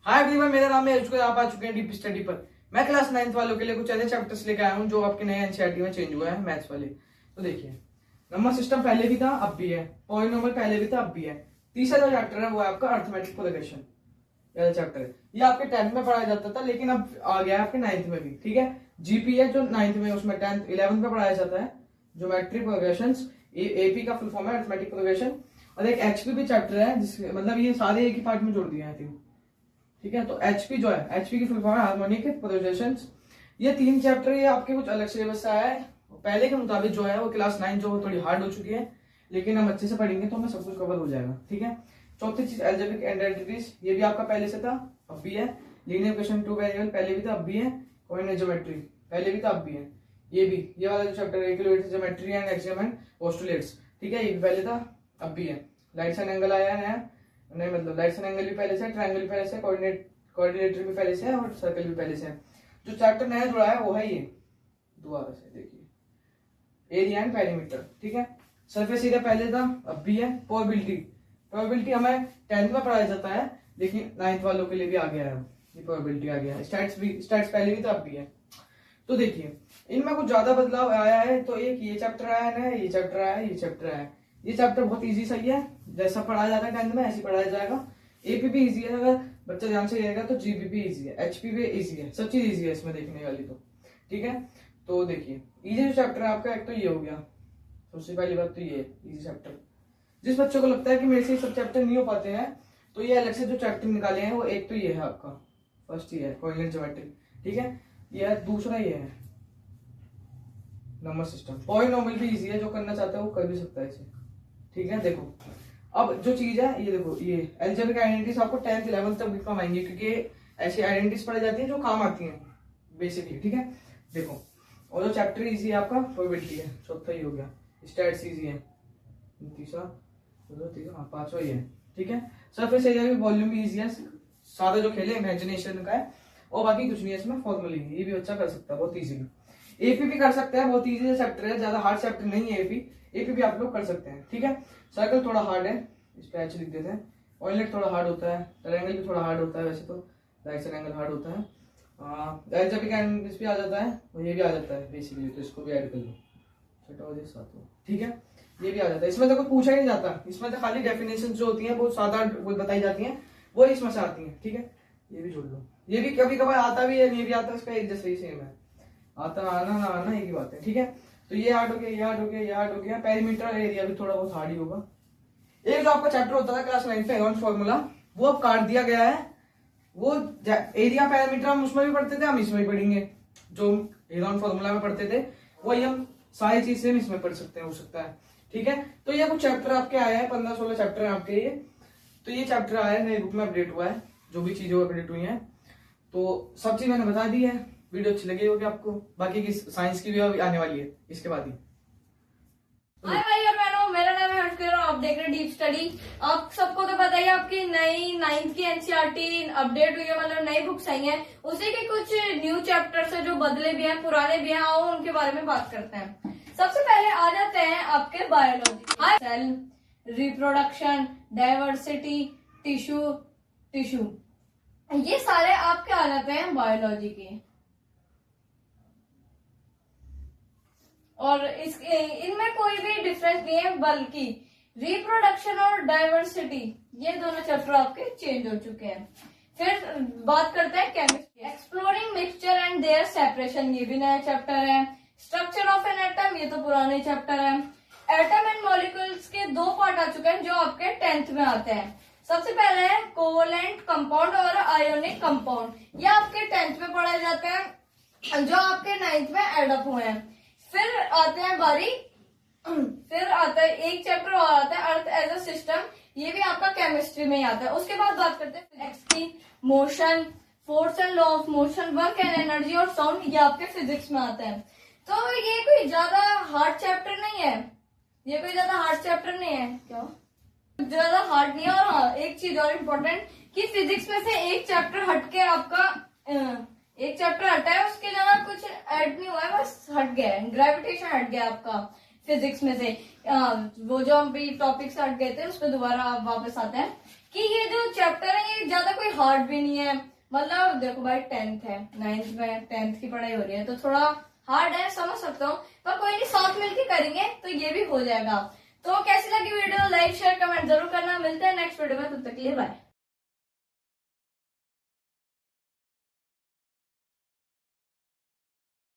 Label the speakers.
Speaker 1: Hi everyone, मेरा नाम है यशकुर। आप आ चुके हैं डीप स्टडी पर। मैं क्लास 9th वालों के लिए कुछ ऐसे चैप्टर्स लेकर आया हूँ जो आपके नए एनसीईआरटी में चेंज हुआ है, मैथ्स वाले। तो देखिए, नंबर सिस्टम पहले भी था, अब भी है। पॉइंट नंबर पहले भी था, अब भी है। तीसरा जो चैप्टर है वो है आपका अर्थमेटिक प्रोग्रेशन। यह चैप्टर है, ये आपके 10th में पढ़ाया जाता था, लेकिन अब आ गया है आपके 9th में भी। ठीक है, जीपी है जो 9th में, उसमें 10th 11th में पढ़ाया जाता है। ज्योमेट्री प्रोग्रेशन, एपी का फुल फॉर्म है अर्थमेटिक प्रोग्रेशन। और एक एचपी भी चैप्टर है, जिसके मतलब ये सारे एक ही पार्ट में जोड़ दिए हैं। ठीक है, तो एचपी जो है, एचपी की फुल फॉर्म है हार्मोनिक प्रोजेक्शन। ये 3 चैप्टर ये आपके कुछ अलग सिलेबस से आया है। पहले के मुताबिक जो है वो क्लास 9 जो थोड़ी हार्ड हो चुकी है, लेकिन हम अच्छे से पढ़ेंगे तो हमें सब कुछ कवर हो जाएगा। ठीक है, चौथी चीज अलजेब्रिक आइडेंटिटीज, ये भी आपका पहले से था, अब भी है। लीनियर इक्वेशन टू वेरिएबल पहले भी था, अब भी है। कोऑर्डिनेट ज्योमेट्री पहले भी था, अब भी है। ये भी, ये वाला जो चैप्टर है equilateral geometry and axiom and postulates, ठीक है, ये भी पहले था, अब भी है। लाइट्स एंड एंगल आया है नया, नहीं मतलब लाइट्स एंड एंगल भी पहले से, ट्रायंगल भी पहले से, कोऑर्डिनेटर भी पहले से है, और सर्कल भी पहले से है। जो चैप्टर नया जुड़ा है वो है ये, दोबारा से देखिए, एरिया एंड पेरीमीटर। ठीक है, सरफेस एरिया पहले था, अब भी है। प्रोबेबिलिटी, प्रोबेबिलिटी हमें 10th में पढ़ाया जाता है, लेकिन 9th वालों के लिए भी आ गया है, ये प्रोबेबिलिटी आ गया है। स्टैट्स भी, स्टैट्स पहले भी था, अब भी है। तो देखिए, इनमें कुछ ज्यादा बदलाव आया है। तो एक ये चैप्टर आया है, ये चैप्टर आया है, ये चैप्टर आया है। ये चैप्टर बहुत इजी सही है, जैसा पढ़ाया जाता है 10th में ऐसे पढ़ाया जाएगा। एपी भी इजी है, अगर बच्चा ध्यान से रहेगा तो जीपी भी इजी है, एचपी भी इजी है, सब चीज इजी है इसमें देखने वाली। तो ठीक है, तो देखिए, इजी जो चैप्टर है आपका, एक तो ये हो गया, सबसे पहली बात तो ये इजी चैप्टर। जिस बच्चों को लगता है कि मेरे से सब चैप्टर नहीं हो पाते हैं, तो ये अलग से जो चैप्टर निकाले हैं वो एक तो ये है आपका, फर्स्ट ये है कोऑर्डिनेट ज्योमेट्री। ठीक है, ये है। दूसरा ये है नंबर सिस्टम। पॉलिनोमियल भी इजी है, जो करना चाहता है वो कर भी सकता है इसे। ठीक है, देखो अब जो चीज है, ये देखो, ये अलजेब्रिक आइडेंटिटीज आपको 10th 11th तक भी काम आएंगे, क्योंकि ऐसी आइडेंटिटीज पढ़ी जाती है जो काम आती हैं बेसिकली। ठीक है, देखो, और जो चैप्टर इजी है आपका प्रोबेबिलिटी है, चौथा ही हो गया। स्टैट्स इजी है, तीसरा, हाँ पांचवा ही है। ठीक है, सरफेस एरिया भी, वॉल्यूम भी इजी है, सादा जो खेले इमेजिनेशन का है, और बाकी कुछ नहीं है इसमें। फॉर्मूले ये भी बच्चा कर सकता है बहुत इजीली। एपी भी कर सकता है, बहुत इजी चैप्टर है, ज्यादा हार्ड चैप्टर नहीं है एपी। एपी भी आप लोग कर सकते हैं। ठीक है, सर्कल थोड़ा हार्ड है, इस पे एच लिख देते हैं। ऑयलेट थोड़ा हार्ड होता है, ट्रायंगल भी थोड़ा हार्ड होता है, वैसे तो राइट साइड एंगल हार्ड होता है। अलजेब्रिक आइडेंटिटीज भी आ जाता है, और ये भी आ जाता है बेसिकली, तो इसको भी ऐड कर लो, छठा हो जाए सातवां। ठीक है, ये भी आ जाता है। इसमें तो कोई पूछा ही नहीं जाता, इसमें तो खाली डेफिनेशन जो होती है वो सादा बताई जाती है, वो इसमें से आती है। ठीक है, ये भी जोड़ लो। ये भी कभी कभार आता भी है, नहीं भी आता, इसका एक जैसा ही सेम है, आता आना ना आना एक ही बात है। ठीक है, तो ये हार्ड हो गया, ये हार्ड हो गया, ये हार्ड हो गया। पेरीमीटर एरिया भी थोड़ा बहुत हार्ड ही होगा। एक जो आपका चैप्टर होता था क्लास 9 पे, एवरेज फॉर्मूला, वो अब काट दिया गया है। वो एरिया पैरामीटर हम उसमें भी पढ़ते थे, हम इसमें भी पढ़ेंगे। जो एवरेज फॉर्मूला में पढ़ते थे वही हम सारी चीज से इसमें पढ़ सकते हैं, हो सकता है। ठीक है, तो ये कुछ चैप्टर आपके आए हैं, 15-16 चैप्टर हैं आपके ये। तो ये चैप्टर आया है, नई बुक में अपडेट हुआ है, जो भी चीजें अपडेट हुई हैं, तो सब चीज मैंने बता दी है। वीडियो अच्छी लगी होगी आपको। बाकी की साइंस की भी आने वाली है इसके बाद ही।
Speaker 2: हाय भाई और बहनों, मेरा नाम है हर्षकर और आप देख रहे हैं डीप स्टडी। आप सबको तो पता ही है, आपकी नई 9th की एनसीईआरटी अपडेट हुई है, मतलब नई बुक्स आई हैं। उसी के कुछ न्यू चैप्टर्स है जो बदले भी हैं, पुराने भी हैं, आओ उनके बारे में बात करते हैं। सबसे पहले आ जाते हैं आपके biology. Cell, reproduction, diversity, tissue, ये सारे आपके आ जाते हैं बायोलॉजी के। और इनमें कोई भी डिफरेंस नहीं है, बल्कि रिप्रोडक्शन और डाइवर्सिटी ये दोनों चैप्टर आपके चेंज हो चुके हैं। फिर बात करते हैं chemistry. Exploring mixture and their separation, ये भी नया चैप्टर है। स्ट्रक्चर ऑफ एन एटम, ये तो पुराने चैप्टर है। एटम एंड मॉलिक्यूल्स के 2 पार्ट आ चुके हैं जो आपके 10th में आते हैं। सबसे पहले है कोवलेंट कंपाउंड और आयोनिक कंपाउंड, ये आपके 10th में पढ़ाए जाते हैं, जो आपके 9th में एडअप हुए हैं। फिर आते हैं फिर आता है एक चैप्टर और आता है अर्थ एज अ सिस्टम, ये भी आपका केमिस्ट्री में ही आता है। उसके बाद बात करते हैं फिजिक्स की। Motion, force and law of motion, work and energy और साउंड, ये आपके फिजिक्स में आता है। तो ये कोई ज्यादा हार्ड चैप्टर नहीं है, ये कोई ज्यादा हार्ड चैप्टर नहीं है, क्या ज्यादा हार्ड नहीं है। और हाँ, एक चीज और इम्पोर्टेंट कि फिजिक्स में से एक चैप्टर हटके आपका एक चैप्टर हटा है, उसके जगह कुछ ऐड नहीं हुआ है, बस हट गया है, ग्रेविटेशन हट गया आपका फिजिक्स में से। वो जो भी टॉपिक्स हट गए थे उस पर दोबारा आप वापस आते हैं कि ये जो चैप्टर है ये ज्यादा कोई हार्ड भी नहीं है। मतलब देखो भाई 10th है, 9th में 10th की पढ़ाई हो रही है तो थोड़ा हार्ड है, समझ सकता हूँ, पर कोई नहीं, साथ मिलके करेंगे तो ये भी हो जाएगा। तो कैसी लगी वीडियो, लाइक शेयर कमेंट जरूर करना। मिलते हैं नेक्स्ट वीडियो में, तब तक के लिए बाय।